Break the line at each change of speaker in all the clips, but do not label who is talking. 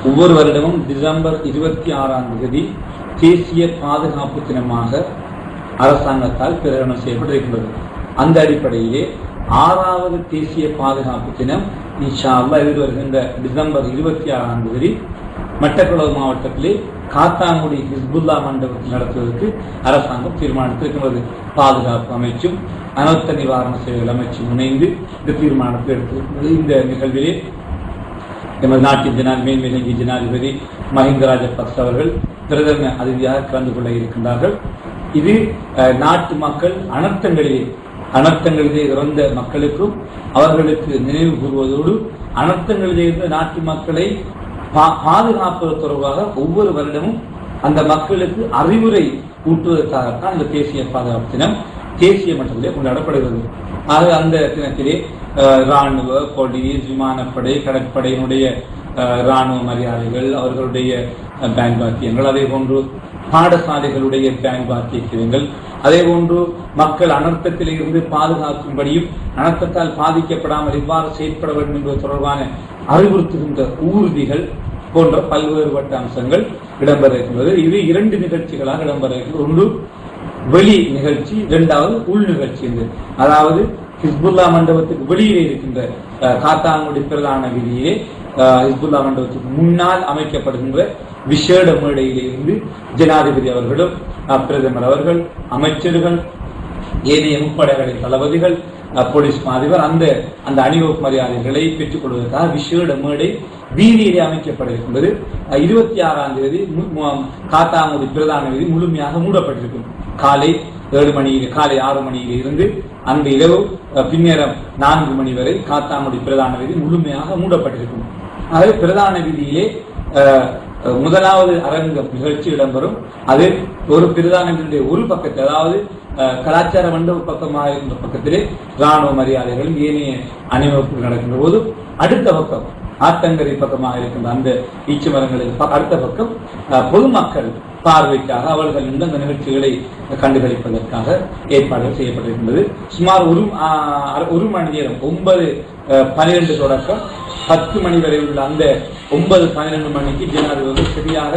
ஒவ்வொரு வருடமும் டிசம்பர் 26ஆம் தேதி தேசிய பாதுகாப்பு தினமாக அரசாங்கத்தால் பிரகடனம் செய்யப்பட்டிருக்கின்றது. அந்த அடிப்படையிலே 6வது தேசிய பாதுகாப்பு தினம் இன்ஷா அல்லாஹ் எதிர்வருகின்ற டிசம்பர் 26ஆம் தேதி மட்டக்களப்பு மாவட்டத்திலே காத்தாங்குடி ஹிஸ்புல்லா மண்டபத்தில் நடத்துவதற்கு அரசாங்கம் தீர்மானித்திருக்கிறது. பாதுகாப்பு அமைச்சும் அனர்த்த நிவாரண சேவைகள் அமைச்சும் இணைந்து இந்த தீர்மானத்தை எடுத்திருக்கிறது. இந்த நிகழ்விலே எமது நாட்டின் மேன்மிகு ஜனாதிபதி மஹிந்த ராஜபக்ச அவர்கள் பிரதம அதிதியாக கலந்து கொள்ள இருக்கின்றார்கள். இது நாட்டு மக்கள் அனர்த்தங்களிலே இறந்த மக்களுக்கும் அவர்களுக்கு நினைவு கூறுவதோடு அனர்த்தங்களிலே இருந்த நாட்டு மக்களை பாதுகாப்பது தொடர்பாக ஒவ்வொரு வருடமும் அந்த மக்களுக்கு அறிவுரை ஊட்டுவதற்காகத்தான் இந்த தேசிய பாதுகாப்பு தினம் தேசிய மட்டத்திலே கொண்டாடப்படுகிறது. ஆக அந்த தினத்திலே இராணுவ, போலீஸ், விமானப்படை, கடற்படையினுடைய இராணுவ மரியாதைகள், அவர்களுடைய பேங்க் வாத்தியங்கள், அதே போன்று பாடசாலைகளுடைய பேங்க் வாத்தியங்கள், அதே போன்று மக்கள் அனர்த்தத்தில் இருந்து பாதுகாக்கும்படியும் அனர்த்தத்தால் பாதிக்கப்படாமல் எவ்வாறு செயற்பட வேண்டும் என்பது தொடர்பான அறிவுறுத்துகின்ற ஊர்திகள் போன்ற பல்வேறுபட்ட அம்சங்கள் இடம்பெற இருக்கின்றது. இது 2 நிகழ்ச்சிகளாக இடம்பெற இருக்கிறது. ஒன்று வெளி நிகழ்ச்சி, 2வது உள் நிகழ்ச்சி. அதாவது ஹிஸ்புல்லா மண்டபத்துக்கு வெளியே இருக்கின்ற காத்தாங்குடி பிரதான வீதியிலே ஹிஸ்புல்லா மண்டபத்துக்கு முன்னால் அமைக்கப்படுகின்ற விசேட மேடையிலே இருந்து ஜனாதிபதி அவர்களும் பிரதமர் அவர்கள், அமைச்சர்கள், ஏனைய முப்படைகளின் தளபதிகள், போலீஸ் மாதிபர் அந்த அணிவகுப்பு மரியாதைகளை பெற்றுக் கொள்வதற்காக விசேட மேடை வீதியிலே அமைக்கப்பட இருக்கின்றது. 26ஆம் தேதி காத்தாங்குடி பிரதான வீதி முழுமையாக மூடப்பட்டிருக்கும். காலை 6 மணியிலே இருந்து அந்த இரவு பின்னேரம் 4 மணி வரை காத்தாங்குடி பிரதான வீதி முழுமையாக மூடப்பட்டிருக்கும். ஆகவே பிரதான வீதியிலே முதலாவது அரங்கம் நிகழ்ச்சி இடம்பெறும். அது ஒரு பிரதான வீதியுடைய ஒரு பக்கத்தில், அதாவது கலாச்சார மண்டப பக்கமாக இருந்த பக்கத்திலே இராணுவ மரியாதைகள், ஏனைய அணிவகுப்புகள் நடக்கின்ற போது அடுத்த பக்கம் ஆத்தங்கரை பக்கமாக இருக்கின்ற அந்த ஈச்சு மரங்களில் அடுத்த பக்கம் பொதுமக்கள் பார்வைக்காக அவர்கள் இந்த நிகழ்ச்சிகளை கண்டுகளிப்பதற்காக ஏற்பாடுகள் செய்யப்பட்டிருக்கின்றது. சுமார் ஒரு மணி நேரம் 9:12 தொடக்கம் 10 மணி வரை உள்ள அந்த 9:12 மணிக்கு ஜனாதிபதி சரியாக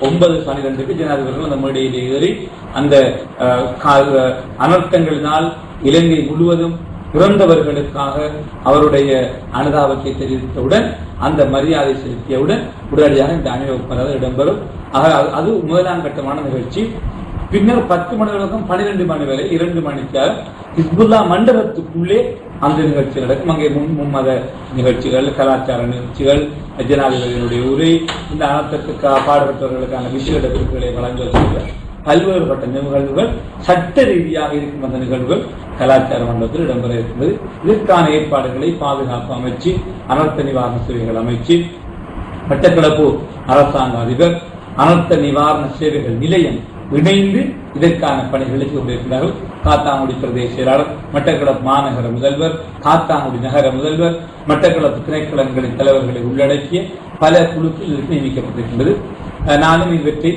9:12க்கு ஜனாதிபதி அந்த மேடையிலே ஏறி அந்த அனர்த்தங்களினால் இலங்கை முழுவதும் இறந்தவர்களுக்காக அவருடைய அனுதாபத்தை தெரிவித்தவுடன் அந்த மரியாதை செலுத்தியவுடன் உடனடியாக இந்த அணிவகுப்பு இடம்பெறும். அது முதலாம் கட்டமான நிகழ்ச்சி. பின்னர் 10 மணி வரைக்கும் 12 மணி வரை 2 மணிக்காக ஹிஸ்புல்லா மண்டபத்துக்குள்ளே அந்த நிகழ்ச்சி நடக்கும். அங்கே மும்மத நிகழ்ச்சிகள், கலாச்சார நிகழ்ச்சிகள், ஜனாதிபதியினுடைய உரை, இந்த அனர்த்தத்துக்கு பாடுபட்டவர்களுக்கான விசேட விருதுகளை வழங்குவதற்கு பல்வேறுபட்ட நிகழ்வுகள், சட்ட ரீதியாக இருக்கும் அந்த நிகழ்வுகள் கலாச்சார மண்டபத்தில் இடம்பெற இருக்கிறது. இதற்கான ஏற்பாடுகளை பாதுகாப்பு அமைச்சு, அனர்த்த நிவாரண சேவைகள் அமைச்சு, மட்டக்களப்பு அரசாங்க அதிபர், அனர்த்த நிவாரண சேவைகள் நிலையம் இணைந்து இதற்கான பணிகளை கொண்டிருக்கிறார்கள். காத்தாங்குடி பிரதேச செயலாளர், மட்டக்களப்பு மாநகர முதல்வர், காத்தாங்குடி நகர முதல்வர், மட்டக்களப்பு திணைக்களங்களின் தலைவர்களை உள்ளடக்கிய பல குழுக்கள் இதற்கு நியமிக்கப்பட்டிருக்கின்றது. நானும் இவற்றை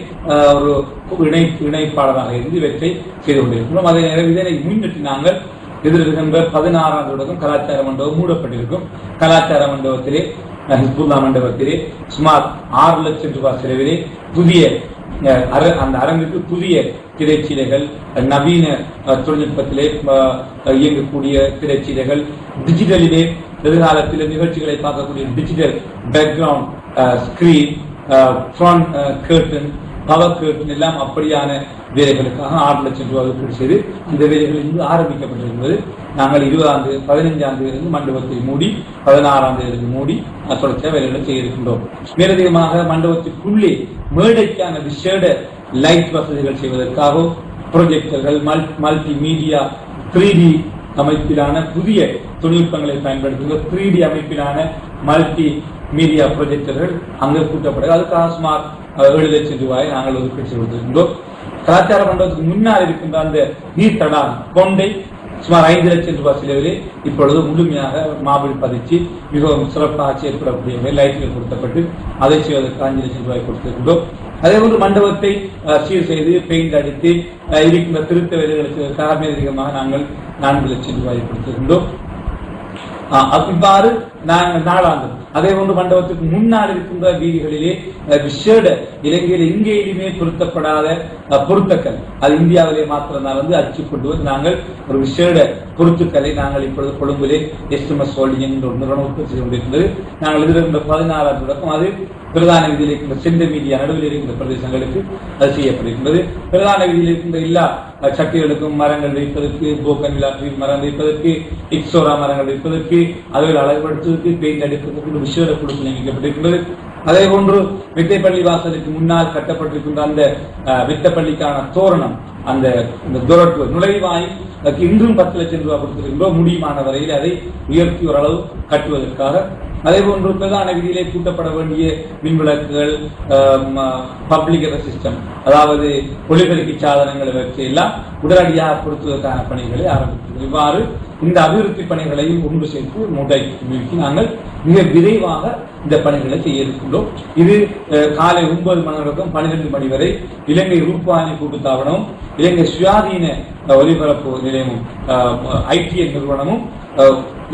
ஒரு இணைப்பாளராக இருந்து இவற்றை செய்து கொண்டிருக்கிறோம். அதே நேரம் இதனை முன்னிட்டு நாங்கள் எதிர்கின்ற 16ஆம் தொடக்கம் கலாச்சார மண்டபம் மூடப்பட்டிருக்கும். கலாச்சார மண்டபத்திலே ஹிஸ்புல்லா மண்டபத்திலே சுமார் 6 லட்சம் ரூபாய் செலவிலே புதிய அந்த அரங்குக்கு புதிய திரைச்சீலைகள், நவீன தொழில்நுட்பத்திலே இயங்கக்கூடிய திரைச்சீலைகள், டிஜிட்டலிலே எதிர்காலத்தில் நிகழ்ச்சிகளை பார்க்கக்கூடிய digital background screen, front curtain, power curtain எல்லாம் அப்படியான வேலைகளுக்காக 6 லட்சம் ரூபாய் ஒதுக்கீடு செய்து இந்த வேலைகள் இங்கு ஆரம்பிக்கப்பட்டிருக்கிறது. நாங்கள் 15ஆம் தேதி மண்டபத்தை மூடி 16ஆம் தேதி மூடி தொடர்ச்சியாக வேலைகளை செய்ய இருக்கின்றோம். மேலதிகமாக மண்டபத்திற்குள்ளே மேடைக்கான விசேட லைட் வசதிகள் செய்வதற்காகவும் ப்ரொஜெக்டர்கள், மல்டி மீடியா 3D அமைப்பிலான புதிய தொழில்நுட்பங்களை பயன்படுத்துகிற 3D அமைப்பிலான மல்டி மீடியா ப்ரொஜெக்டர்கள் அங்கே கூட்டப்படுகிறது. அதுக்காக சுமார் 7 லட்சம் ரூபாயை நாங்கள் ஒதுக்கீடு செய்திருக்கின்றோம். கலாச்சார மண்டபத்துக்கு முன்னால் இருக்கின்ற அந்த நீர் தடாகம் கொண்டை சுமார் 5 லட்சம் ரூபாய் செலவிலே இப்பொழுது முழுமையாக மாபிள் பதிச்சு மிகவும் சிறப்பாக செயற்படக்கூடிய லைட்டுகள் கொடுக்கப்பட்டு அதை செய்வதற்கு 5 லட்சம் ரூபாய் கொடுத்திருக்கின்றோம். அதே போன்று மண்டபத்தை சீர் செய்து பெயிண்ட் அடித்து இருக்கின்ற திருத்த வேலைகளுக்கு மேலதிகமாக நாங்கள் 4 லட்சம் ரூபாய் கொடுத்திருக்கின்றோம். இவ்வாறு நாங்கள் நாளாந்தம் அதே போன்று மண்டபத்துக்கு முன்னால் இருக்கின்ற வீதிகளிலே விசேட இலங்கையில் எங்கேயுமே பொருத்தப்படாத பொருத்தக்கள், அது இந்தியாவிலே மாத்திரம்தான் அச்சு கொண்டு வந்து நாங்கள் ஒரு விசேட பொருத்துக்களை நாங்கள் இப்பொழுது கொழும்பிலே SMS ஹோல்டிங் என்ற ஒரு நிறுவனம் உற்பத்தி செய்து கொண்டிருக்கிறது. நாங்கள் எதிர்கின்ற 16 தொடக்கம் அது பிரதான வீதியில் இருக்கின்ற சென்ற மீடியா நடுவில் இருக்கின்ற பிரதேசங்களுக்கு அது செய்யப்படுகின்றது. பிரதான வீதியில் இருக்கின்ற எல்லா சக்திகளுக்கும் மரங்கள் வைப்பதற்கு, போக்கன் விழாற்றி மரம் வைப்பதற்கு, இக்ஸோரா மரங்கள் வைப்பதற்கு, அதுகள் அளவுபடுத்துவதற்கு, பெயிண்ட் அடிப்பதற்கு விசேட குழு நியமிக்கப்பட்டிருக்கின்றது. அதே போன்று வித்தைப்பள்ளி வாசலுக்கு முன்னால் கட்டப்பட்டிருக்கின்ற அந்த வித்தைப்பள்ளிக்கான தோரணம், அந்த நுழைவாய் இன்றும் 10 லட்சம் ரூபாய் கொடுத்திருக்கின்றோம். முடியுமான வரையில் அதை உயர்த்தி ஓரளவு கட்டுவதற்காக. அதே போன்று பிரதான வீதியிலே கூட்டப்பட வேண்டிய மின்விளக்குகள், பப்ளிக் சிஸ்டம், அதாவது ஒளிபெருக்கி சாதனங்களை வச்சு எல்லாம் உடனடியாக பொருத்துவதற்கான பணிகளை ஆரம்பித்தது. இவ்வாறு இந்த அபிவிருத்தி பணிகளையும் ஒன்று சேர்த்து முடக்கி நாங்கள் மிக விரைவாக இந்த பணிகளை செய்ய இருக்கின்றோம். இது காலை 9 மணி தொடக்கம் 12 மணி வரை இலங்கை ரூபானி கூட்டுத்தாபனமும் இலங்கை சுயாதீன ஒலிபரப்பு நிலையமும் ITN நிறுவனமும்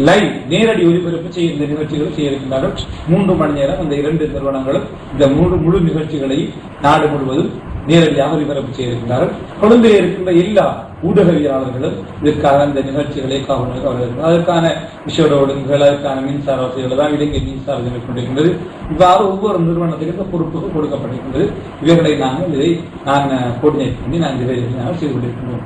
லைவ் நேரடி ஒலிபரப்பு செய்ய இந்த நிகழ்ச்சிகளை செய்ய இருக்கின்றார்கள். 3 மணி நேரம் அந்த 2 நிறுவனங்களும் இந்த முழு நிகழ்ச்சிகளை நாடு முழுவதும் நேரடியாக ஒலிபரப்பு செய்ய இருக்கின்றார்கள். கொழும்பில் இருக்கின்ற எல்லா ஊடகவியலாளர்களும் இதற்காக இந்த நிகழ்ச்சிகளை கவனிக்க அதற்கான விஷயோட ஒழுங்குகள், அதற்கான மின்சார வசதிகள் தான் இலங்கை மின்சார மேற்கொண்டிருக்கின்றது. இவ்வாறு ஒவ்வொரு நிறுவனத்திற்கு பொறுப்புகள் கொடுக்கப்பட்டிருக்கின்றது. இதை நான் கோஆர்டினேட் பண்ணி நாங்கள் செய்து கொண்டிருக்கின்றோம்.